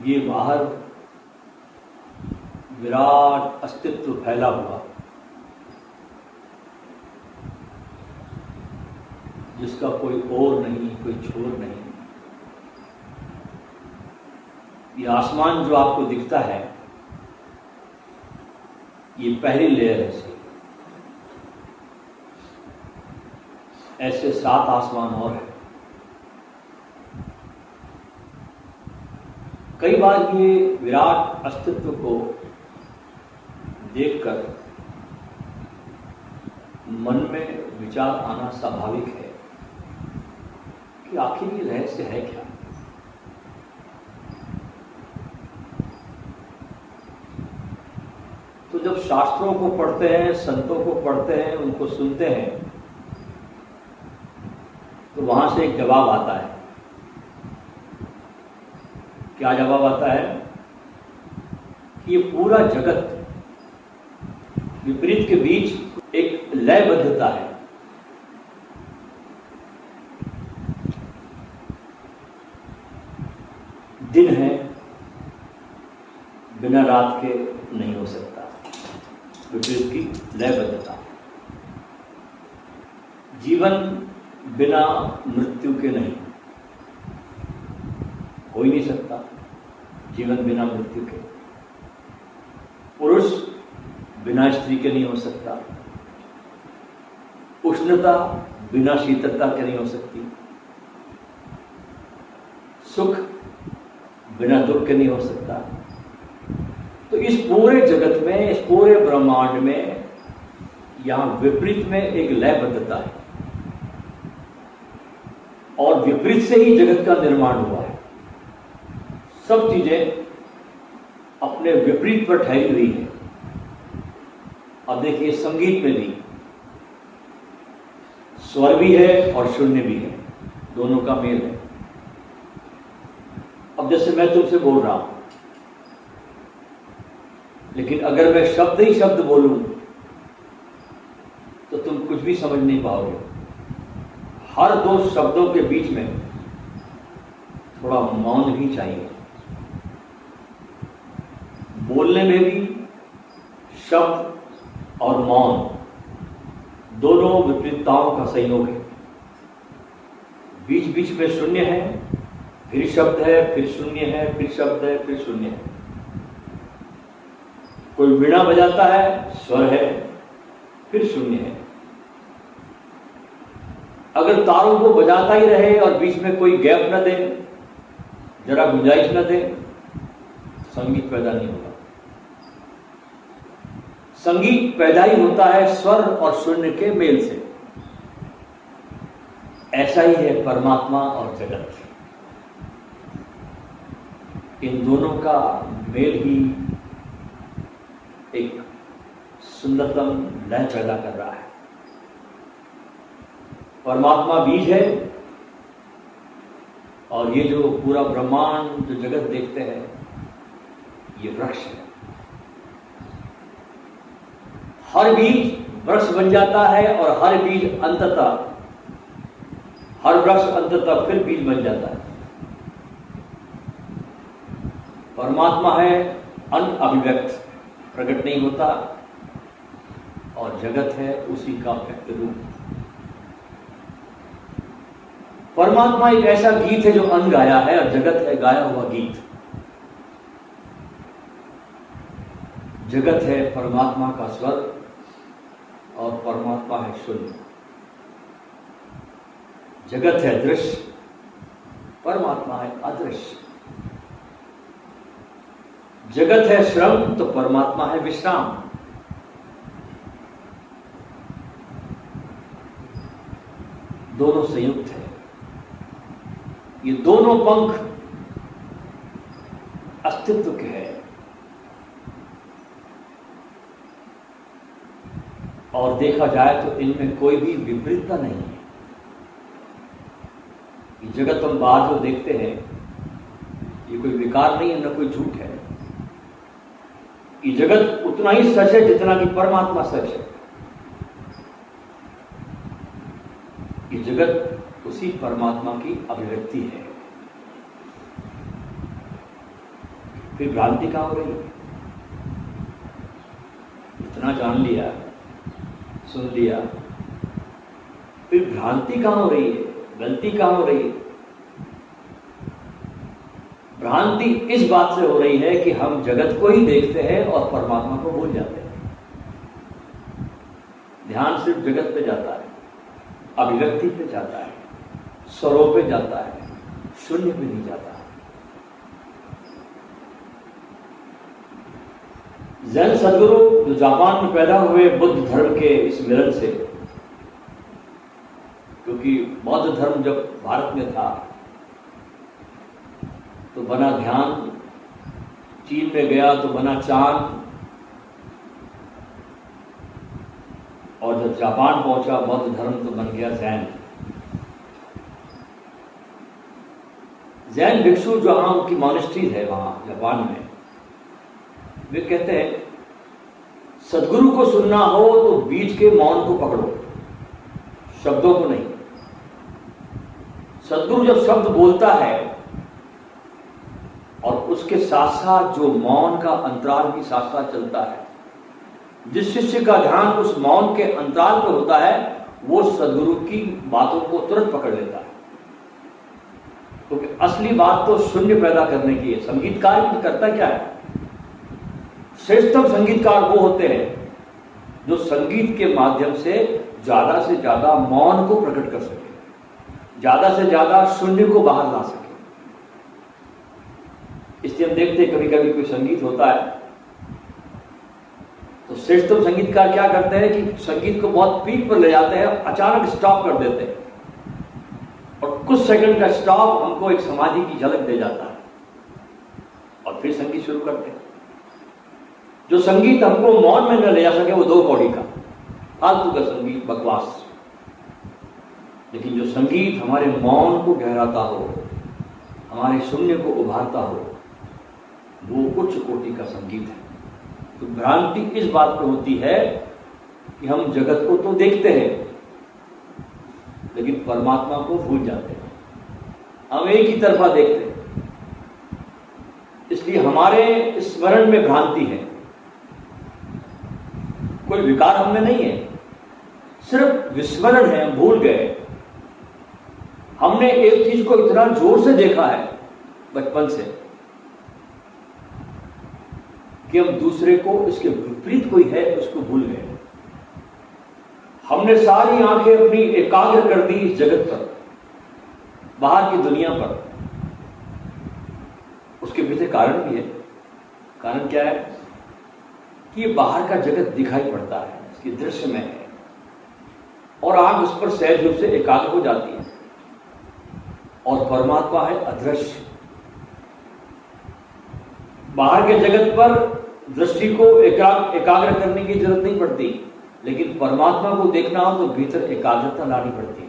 ये बाहर विराट अस्तित्व फैला हुआ, जिसका कोई ओर नहीं, कोई छोर नहीं। ये आसमान जो आपको दिखता है, ये पहली लेयर है से ऐसे 7 आसमान और हैं। कई बार ये विराट अस्तित्व को देखकर मन में विचार आना स्वाभाविक है कि आखिर ये रहस्य है क्या। तो जब शास्त्रों को पढ़ते हैं, संतों को पढ़ते हैं, उनको सुनते हैं, तो वहां से एक जवाब आता है। क्या जवाब आता है? कि ये पूरा जगत विपरीत के बीच एक लयबद्धता है। दिन है, बिना रात के नहीं हो सकता, विपरीत की लयबद्धता। जीवन बिना मृत्यु के नहीं, हो ही नहीं सकता जीवन बिना मृत्यु के। पुरुष बिना स्त्री के नहीं हो सकता, उष्णता बिना शीतलता के नहीं हो सकती, सुख बिना दुख के नहीं हो सकता। तो इस पूरे जगत में, इस पूरे ब्रह्मांड में यहां विपरीत में एक लयबद्धता है, और विपरीत से ही जगत का निर्माण हुआ है। सब चीजें अपने विपरीत पर ठहरी हुई है। अब देखिए, संगीत में भी स्वर भी है और शून्य भी है, दोनों का मेल है। अब जैसे मैं तुमसे बोल रहा हूं, लेकिन अगर मैं शब्द ही शब्द बोलूं तो तुम कुछ भी समझ नहीं पाओगे। हर 2 शब्दों के बीच में थोड़ा मौन भी चाहिए। बोलने में भी शब्द और मौन दोनों विपरीतताओं का संयोग है। बीच बीच में शून्य है, फिर शब्द है, फिर शून्य है, फिर शब्द है, फिर शून्य है। कोई वीणा बजाता है, स्वर है, फिर शून्य है। अगर तारों को बजाता ही रहे और बीच में कोई गैप न दे, जरा गुंजाइश न दे, संगीत पैदा नहीं होगा। संगीत पैदा ही होता है स्वर और शून्य के मेल से। ऐसा ही है परमात्मा और जगत। इन दोनों का मेल ही एक सुंदरतम लय पैदा कर रहा है। परमात्मा बीज है, और ये जो पूरा ब्रह्मांड, जो जगत देखते हैं, ये वृक्ष है। हर बीज वृक्ष बन जाता है, और हर बीज अंततः, हर वृक्ष अंततः फिर बीज बन जाता है। परमात्मा है अनअभिव्यक्त, प्रकट नहीं होता, और जगत है उसी का व्यक्त रूप। परमात्मा एक ऐसा गीत है जो अनगाया है, और जगत है गाया हुआ गीत। जगत है परमात्मा का स्वर, और परमात्मा है शून्य। जगत है दृश्य, परमात्मा है अदृश्य। जगत है श्रम, तो परमात्मा है विश्राम। दोनों संयुक्त है। ये दोनों पंख अस्तित्व के हैं, और देखा जाए तो इनमें कोई भी विपरीतता नहीं है। ये जगत हम बाहर जो देखते हैं, ये कोई विकार नहीं है, न कोई झूठ है। ये जगत उतना ही सच है जितना कि परमात्मा सच है। ये जगत उसी परमात्मा की अभिव्यक्ति है। फिर भ्रांति कहाँ हो रही है? इतना जान लिया, सुन लिया, फिर भ्रांति कहाँ हो रही है? गलती कहाँ हो रही है? भ्रांति इस बात से हो रही है कि हम जगत को ही देखते हैं और परमात्मा को भूल जाते हैं। ध्यान सिर्फ जगत पे जाता है, अभिव्यक्ति पे जाता है, स्वरों पे जाता है, शून्य पे नहीं जाता। जैन सदगुरु जो जापान में पैदा हुए बुद्ध धर्म के इस मिलन से, क्योंकि बौद्ध धर्म जब भारत में था तो बना ध्यान, चीन में गया तो बना चांद, और जब जापान पहुंचा बौद्ध धर्म तो बन गया जैन। जैन भिक्षु जो वहां उनकी मॉनेस्ट्रीज है वहां जापान में, वे कहते हैं सदगुरु को सुनना हो तो बीच के मौन को पकड़ो, शब्दों को नहीं। सदगुरु जब शब्द बोलता है और उसके साथ साथ जो मौन का अंतराल भी साथ साथ चलता है, जिस शिष्य का ध्यान उस मौन के अंतराल पर होता है वो सदगुरु की बातों को तुरंत पकड़ लेता है। क्योंकि असली बात तो शून्य पैदा करने की है। संगीतकार भी करता क्या है? श्रेष्ठतम संगीतकार वो होते हैं जो संगीत के माध्यम से ज्यादा मौन को प्रकट कर सके, ज्यादा से ज्यादा शून्य को बाहर ला सके। इसलिए हम देखते हैं कभी कभी कोई संगीत होता है तो श्रेष्ठतम संगीतकार क्या करते हैं कि संगीत को बहुत पीक पर ले जाते हैं, अचानक स्टॉप कर देते हैं और कुछ सेकंड का स्टॉप हमको एक समाधि की झलक दे जाता है और फिर संगीत शुरू करते हैं। जो संगीत हमको मौन में न ले जा सके वो दो कौड़ी का फालतू का संगीत, बकवास। लेकिन जो संगीत हमारे मौन को गहराता हो, हमारे शून्य को उभारता हो, वो उच्च कोटि का संगीत है। तो भ्रांति इस बात पे होती है कि हम जगत को तो देखते हैं लेकिन परमात्मा को भूल जाते हैं, हम एक ही तरफा देखते हैं। इसलिए हमारे स्मरण में भ्रांति है, कोई विकार हम में नहीं है, सिर्फ विस्मरण है, हम भूल गए। हमने एक चीज को इतना जोर से देखा है बचपन से कि हम दूसरे को, इसके विपरीत कोई है उसको भूल गए। हमने सारी आंखें अपनी एकाग्र कर दी इस जगत पर, बाहर की दुनिया पर। उसके पीछे कारण भी है। कारण क्या है कि बाहर का जगत दिखाई पड़ता है, इसके दृश्य में है और आंख उस पर सहज रूप से एकाग्र हो जाती है। और परमात्मा है अदृश्य। बाहर के जगत पर दृष्टि को एकाग्र करने की जरूरत नहीं पड़ती, लेकिन परमात्मा को देखना हो तो भीतर एकाग्रता लानी पड़ती है।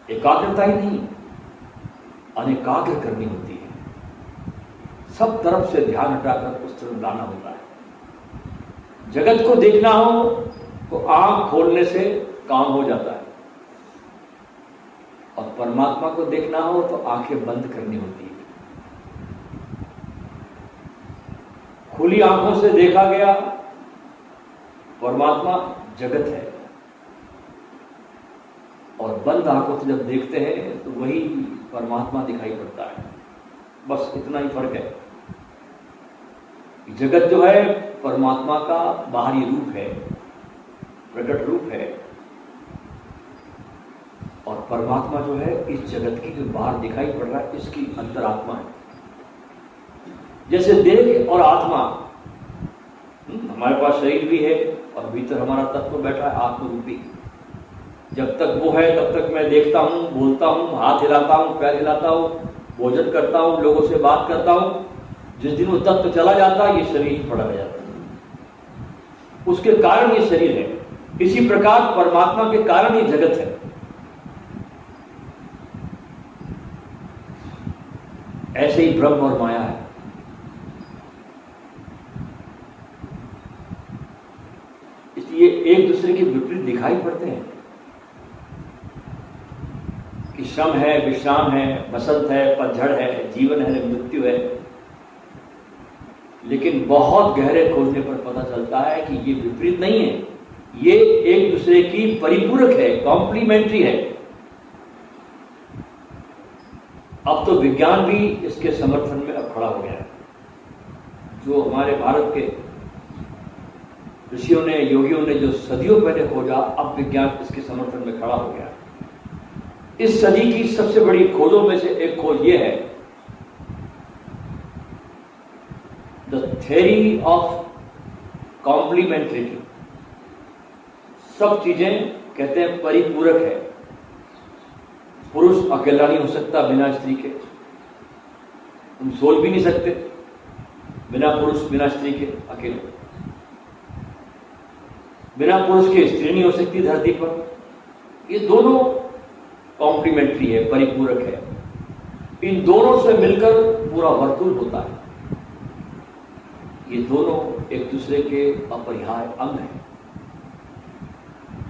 एकाग्रता ही नहीं, अनेकाग्र करनी होती है। सब तरफ से ध्यान हटाकर उस तरफ लाना होता है। जगत को देखना हो तो आंख खोलने से काम हो जाता है और परमात्मा को देखना हो तो आंखें बंद करनी होती है। खुली आंखों से देखा गया परमात्मा जगत है और बंद आंखों से जब देखते हैं तो वही परमात्मा दिखाई पड़ता है। बस इतना ही फर्क है। जगत जो है परमात्मा का बाहरी रूप है, प्रकट रूप है, और परमात्मा जो है इस जगत की जो बाहर दिखाई पड़ रहा है इसकी अंतरात्मा है। जैसे देह और आत्मा, हमारे पास शरीर भी है और भीतर हमारा तत्व बैठा है आत्मरूपी। जब तक वो है तब तक मैं देखता हूं, बोलता हूं, हाथ हिलाता हूं, पैर हिलाता हूं, भोजन करता हूं, लोगों से बात करता हूं। जिस दिन वो तत्व चला जाता है ये शरीर पड़ा रह जाता है, उसके कारण ये शरीर है। इसी प्रकार परमात्मा के कारण ये जगत है। ऐसे ही ब्रह्म और माया है। इसलिए एक दूसरे के विपरीत दिखाई पड़ते हैं, श्रम है, विश्राम है, बसंत है, पतझड़ है, जीवन है, मृत्यु है। लेकिन बहुत गहरे खोजने पर पता चलता है कि ये विपरीत नहीं है, ये एक दूसरे की परिपूरक है, कॉम्प्लीमेंट्री है। अब तो विज्ञान भी इसके समर्थन में अब खड़ा हो गया है। जो हमारे भारत के ऋषियों ने, योगियों ने जो सदियों पहले खोजा, अब विज्ञान इसके समर्थन में खड़ा हो गया। इस सदी की सबसे बड़ी खोजों में से एक खोज यह है, द थ्योरी ऑफ कॉम्प्लीमेंट्रिटी। सब चीजें कहते हैं परिपूरक है। पुरुष अकेला नहीं हो सकता बिना स्त्री के, तुम सोच भी नहीं सकते बिना पुरुष, बिना स्त्री के अकेले। बिना पुरुष के स्त्री नहीं हो सकती धरती पर। ये दोनों कॉम्प्लीमेंट्री है, परिपूरक है। इन दोनों से मिलकर पूरा वर्तुल होता है। ये दोनों एक दूसरे के अपरिहार्य अंग हैं।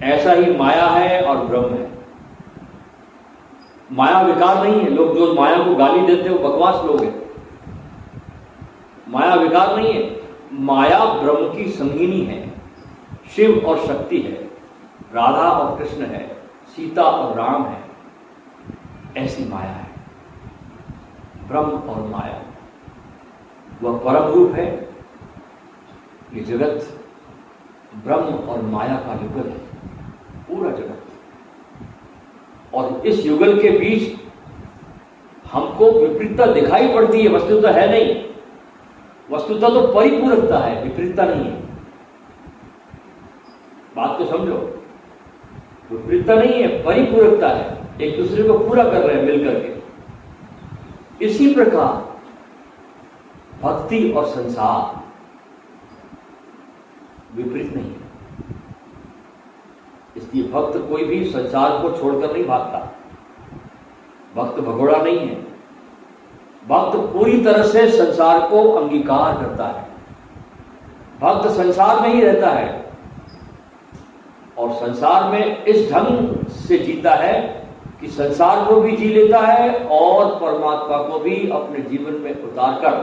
ऐसा ही माया है और ब्रह्म है। माया विकार नहीं है। लोग जो माया को गाली देते हैं वो बकवास लोग हैं। माया विकार नहीं है। माया ब्रह्म की संगिनी है, शिव और शक्ति है, राधा और कृष्ण है, सीता और राम है। ऐसी माया है ब्रह्म और माया। वह परम रूप है। ये जगत ब्रह्म और माया का युगल है, पूरा जगत। और इस युगल के बीच हमको विपरीतता दिखाई पड़ती है, वस्तुतः है नहीं। वस्तुतः तो परिपूरकता है, विपरीतता नहीं है। बात को समझो, विपरीतता नहीं है, परिपूरकता है। एक दूसरे को पूरा कर रहे हैं मिलकर के। इसी प्रकार भक्ति और संसार विपरीत नहीं है। इसलिए भक्त कोई भी संसार को छोड़कर नहीं भागता। भक्त भगोड़ा नहीं है। भक्त पूरी तरह से संसार को अंगीकार करता है। भक्त संसार में ही रहता है और संसार में इस ढंग से जीता है कि संसार को भी जी लेता है और परमात्मा को भी अपने जीवन में उतारकर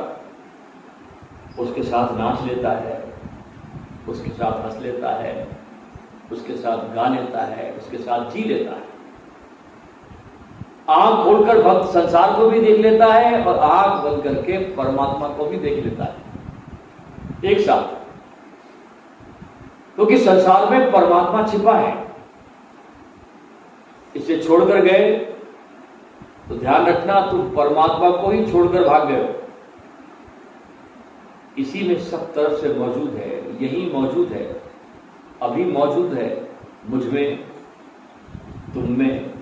उसके साथ नाच लेता है, उसके साथ हंस लेता है, उसके साथ गा लेता है, उसके साथ जी लेता है। आंख खोलकर भक्त संसार को भी देख लेता है और आंख बंद करके परमात्मा को भी देख लेता है एक साथ। क्योंकि संसार में परमात्मा छिपा है। इसे छोड़कर गए तो ध्यान रखना, तुम परमात्मा को ही छोड़कर भाग गए हो। इसी में सब तरफ से मौजूद है, यही मौजूद है, अभी मौजूद है, मुझ में, तुम में,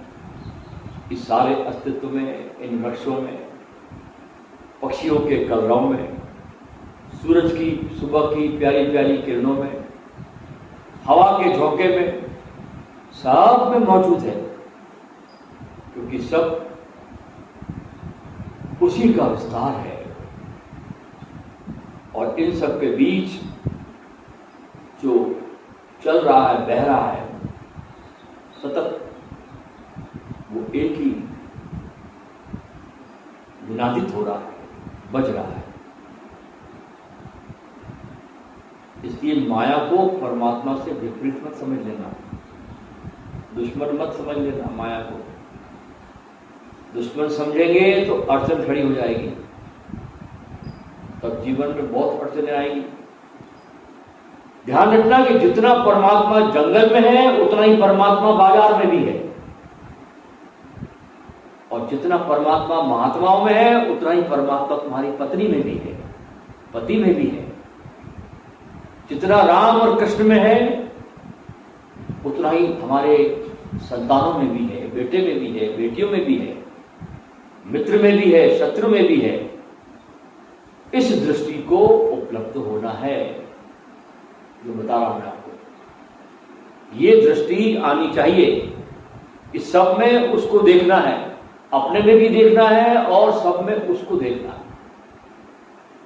इस सारे अस्तित्व में, इन वृक्षों में, पक्षियों के कलरव में, सूरज की सुबह की प्यारी प्यारी किरणों में, हवा के झोंके में, सब में मौजूद है। क्योंकि सब उसी का विस्तार है। और इन सब के बीच जो चल रहा है, बह रहा है सतत, वो एक ही विनादित हो रहा है, बज रहा है। इसलिए माया को परमात्मा से विपरीत मत समझ लेना, दुश्मन मत समझ लेना माया को। दुश्मन समझेंगे तो अड़चन खड़ी हो जाएगी, तब जीवन में बहुत अड़चनें आएगी। ध्यान रखना कि जितना परमात्मा जंगल में है उतना ही परमात्मा बाजार में भी है, और जितना परमात्मा महात्माओं में है उतना ही परमात्मा तुम्हारी पत्नी में भी है, पति में भी है। जितना राम और कृष्ण में है उतना ही हमारे संतानों में भी है, बेटे में भी है, बेटियों में भी है, मित्र में भी है, शत्रु में भी है। इस दृष्टि को उपलब्ध होना है, जो बता रहा हूं मैं आपको। ये दृष्टि आनी चाहिए कि सब में उसको देखना है, अपने में भी देखना है और सब में उसको देखना है।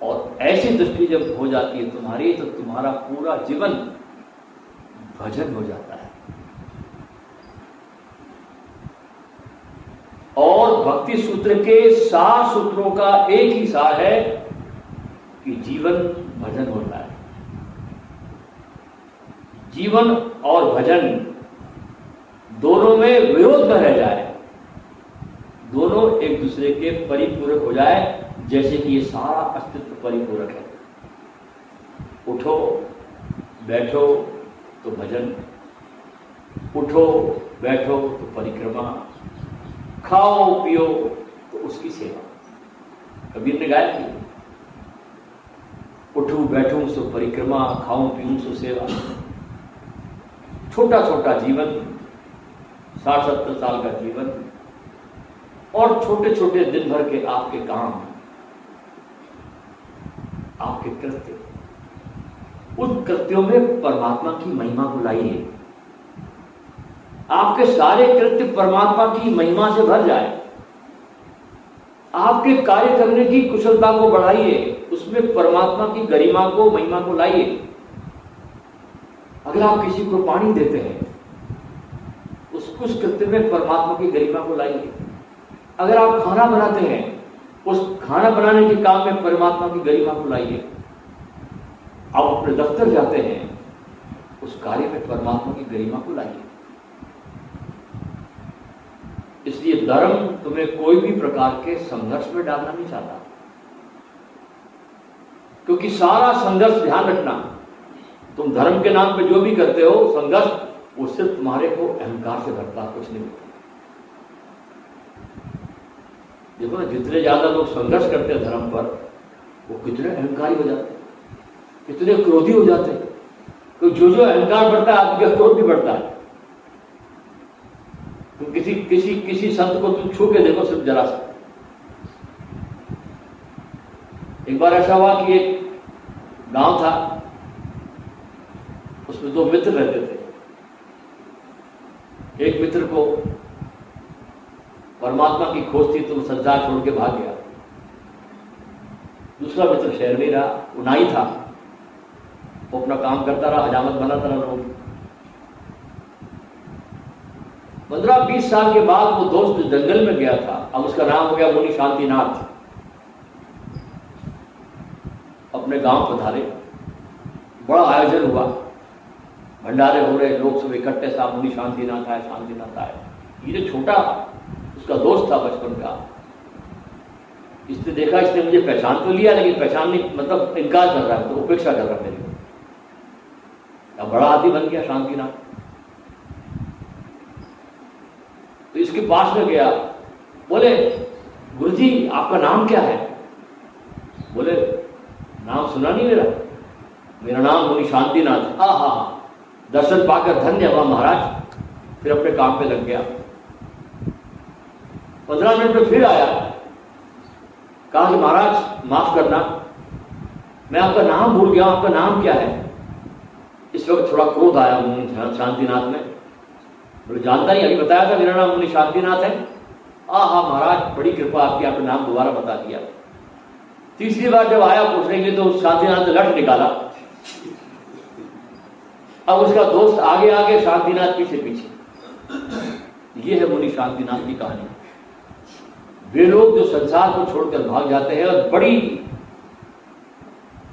और ऐसी दृष्टि जब हो जाती है तुम्हारी, तो तुम्हारा पूरा जीवन भजन हो जाता है। भक्ति सूत्र के सार सूत्रों का एक ही सार है कि जीवन भजन होता है। जीवन और भजन दोनों में विरोध न रह जाए, दोनों एक दूसरे के परिपूरक हो जाए, जैसे कि ये सारा अस्तित्व परिपूरक है। उठो बैठो तो भजन, उठो बैठो तो परिक्रमा, खाओ पियो तो उसकी सेवा। कबीर ने गाया कि उठूं बैठूं सो परिक्रमा, खाऊं पीऊं सो सेवा। छोटा छोटा जीवन, 60-70 साल का जीवन, और छोटे छोटे दिन भर के आपके काम, आपके कृत्य, उन कृत्यों में परमात्मा की महिमा को लाइए। आपके सारे कृत्य परमात्मा की महिमा से भर जाए। आपके कार्य करने की कुशलता को बढ़ाइए, उसमें परमात्मा की गरिमा को, महिमा को लाइए। अगर आप किसी को पानी देते हैं, उस कृत्य में परमात्मा की गरिमा को लाइए। अगर आप खाना बनाते हैं, उस खाना बनाने के काम में परमात्मा की गरिमा को लाइए। आप अपने दफ्तर जाते हैं, उस कार्य में परमात्मा की गरिमा को लाइए। इसलिए धर्म तुम्हें कोई भी प्रकार के संघर्ष में डालना नहीं चाहता, क्योंकि सारा संघर्ष, ध्यान रखना, तुम धर्म के नाम पे जो भी करते हो संघर्ष, वो सिर्फ तुम्हारे को अहंकार से भरता, कुछ नहीं होता। देखो ना, जितने ज्यादा लोग संघर्ष करते हैं धर्म पर, वो कितने अहंकारी हो जाते हैं, कितने क्रोधी हो जाते हैं। तो जो जो अहंकार बढ़ता है, आदमी का क्रोध भी बढ़ता है। तुम किसी संत को तुम छू के देखो, सिर्फ जरा सा। एक बार ऐसा हुआ कि एक गांव था, उसमें 2 मित्र रहते थे। एक मित्र को परमात्मा की खोज थी, तो वो संसार छोड़ के भाग गया। दूसरा मित्र शहर में रहा, वो नाई था, वो अपना काम करता रहा, हजामत बनाता रहा लोग। 15-20 साल के बाद वो दोस्त जंगल में गया था, अब उसका नाम हो गया मुनि शांतिनाथ। अपने गांव पधारे, बड़ा आयोजन हुआ, भंडारे हो रहे, लोग सब इकट्ठे, साहब मुनि शांतिनाथ आए, शांतिनाथ आए। ये जो छोटा उसका दोस्त था बचपन का, इसने देखा, इसने मुझे पहचान तो लिया, लेकिन पहचान नहीं, मतलब इनकार कर रहा है, तो उपेक्षा कर रहा है मेरी। अब बड़ा आदमी बन गया शांतिनाथ। तो इसके पास में गया, बोले गुरुजी आपका नाम क्या है? बोले नाम सुना नहीं मेरा, मेरा नाम मुनि शांतिनाथ। हाँ, दर्शन पाकर धन्य हुआ महाराज। फिर अपने काम पे लग गया। 15 मिनट में फिर आया, कहा कि महाराज माफ करना, मैं आपका नाम भूल गया, आपका नाम क्या है? इस वक्त थोड़ा क्रोध आया मुनि शांतिनाथ में। बोले जानता नहीं, अभी बताया था मेरा नाम मुनि शांतिनाथ है। हाँ महाराज, बड़ी कृपा आपकी, आपका नाम दोबारा बता दिया। तीसरी बार जब आया पूछने के लिए, तो शांतिनाथ ने लठ निकाला। अब उसका दोस्त आगे आगे, शांतिनाथ पीछे पीछे। ये है मुनि शांतिनाथ की कहानी। वे लोग जो संसार को छोड़कर भाग जाते हैं और बड़ी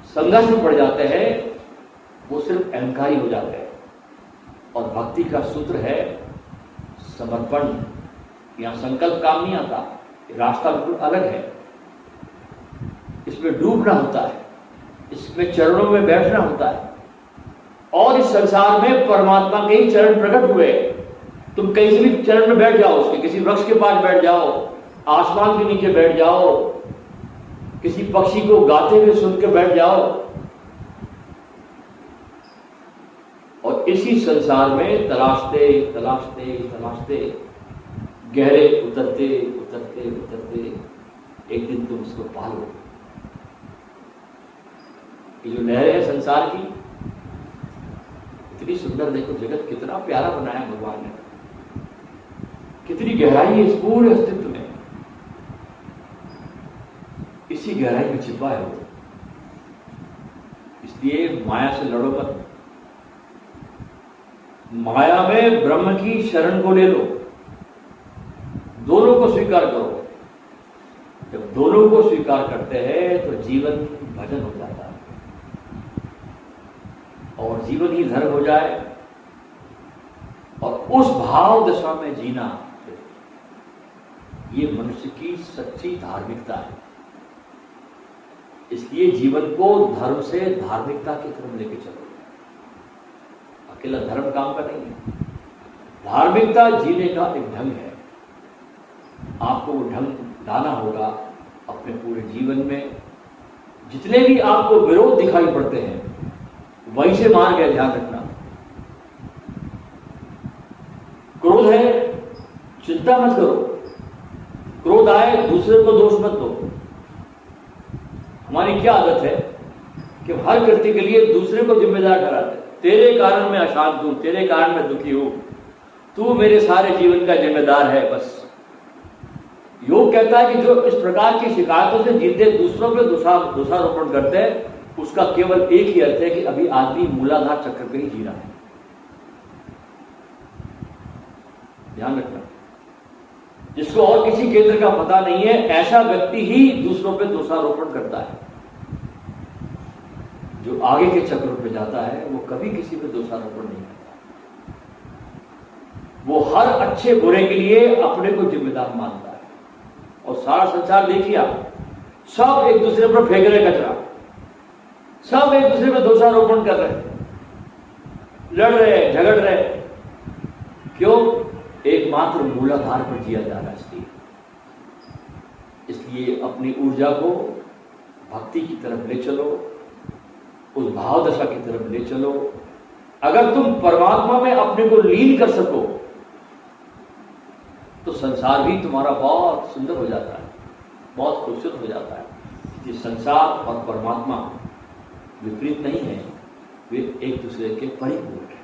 संघर्ष में पड़ जाते हैं, वो सिर्फ अहंकारी हो जाते हैं। और भक्ति का सूत्र है समर्पण। यहां संकल्प काम नहीं आता, रास्ता बिल्कुल अलग है। इसमें डूबना होता है, इसमें चरणों में बैठना होता है। और इस संसार में परमात्मा के ही चरण प्रकट हुए। तुम कहीं से भी चरण में बैठ जाओ, उसके किसी वृक्ष के पास बैठ जाओ, आसमान के नीचे बैठ जाओ, किसी पक्षी को गाते हुए सुन के बैठ जाओ, और इसी संसार में तलाशते तलाशते तलाशते, गहरे उतरते उतरते उतरते एक दिन तुम उसको पालो। ये जो लहर है संसार की, इतनी सुंदर, देखो जगत कितना प्यारा बनाया भगवान ने, कितनी गहराई है इस पूरे अस्तित्व में। इसी गहराई में छिपा है वो। इसलिए माया से लड़ो मत, माया में ब्रह्म की शरण को ले लो, दोनों को स्वीकार करो। जब दोनों को स्वीकार करते हैं तो जीवन भजन हो जाता है, और जीवन ही धर्म हो जाए, और उस भाव दशा में जीना, ये मनुष्य की सच्ची धार्मिकता है। इसलिए जीवन को धर्म से धार्मिकता की तरफ लेके चलो। अकेला धर्म काम का नहीं है, धार्मिकता जीने का एक ढंग है। आपको वो ढंग लाना होगा अपने पूरे जीवन में। जितने भी आपको विरोध दिखाई पड़ते हैं वहीं से मार्ग है, ध्यान रखना। क्रोध है, चिंता मत करो, क्रोध आए दूसरे को दोष मत दो। हमारी क्या आदत है कि हर कृत्य के लिए दूसरे को जिम्मेदार ठहराते हैं। तेरे कारण मैं अशांत हूं, तेरे कारण मैं दुखी हूं, तू मेरे सारे जीवन का जिम्मेदार है, बस। योग कहता है कि जो इस प्रकार की शिकायतों से जीते दूसरों पे दोषारोपण करते हैं, उसका केवल एक ही अर्थ है कि अभी आदमी मूलाधार चक्र पे ही जी रहा है। ध्यान रखना, जिसको और किसी केंद्र का पता नहीं है, ऐसा व्यक्ति ही दूसरों पे दोषारोपण करता है। जो आगे के चक्र पे जाता है वो कभी किसी पे दोषारोपण नहीं करता। वो हर अच्छे बुरे के लिए अपने को जिम्मेदार मानता है। और सारा संसार देखिए आप, सब एक दूसरे पर फेंक रहे कचरा, सब एक दूसरे पर दोषारोपण कर रहे, लड़ रहे, झगड़ रहे। क्यों? एकमात्र मूलाधार पर जिया जा रहा है। इसलिए अपनी ऊर्जा को भक्ति की तरफ ले चलो, उस भाव दशा की तरफ ले चलो। अगर तुम परमात्मा में अपने को लीन कर सको तो संसार भी तुम्हारा बहुत सुंदर हो जाता है, बहुत खूबसूरत हो जाता है। ये संसार और परमात्मा विपरीत नहीं है, वे एक दूसरे के परिपूरक हैं।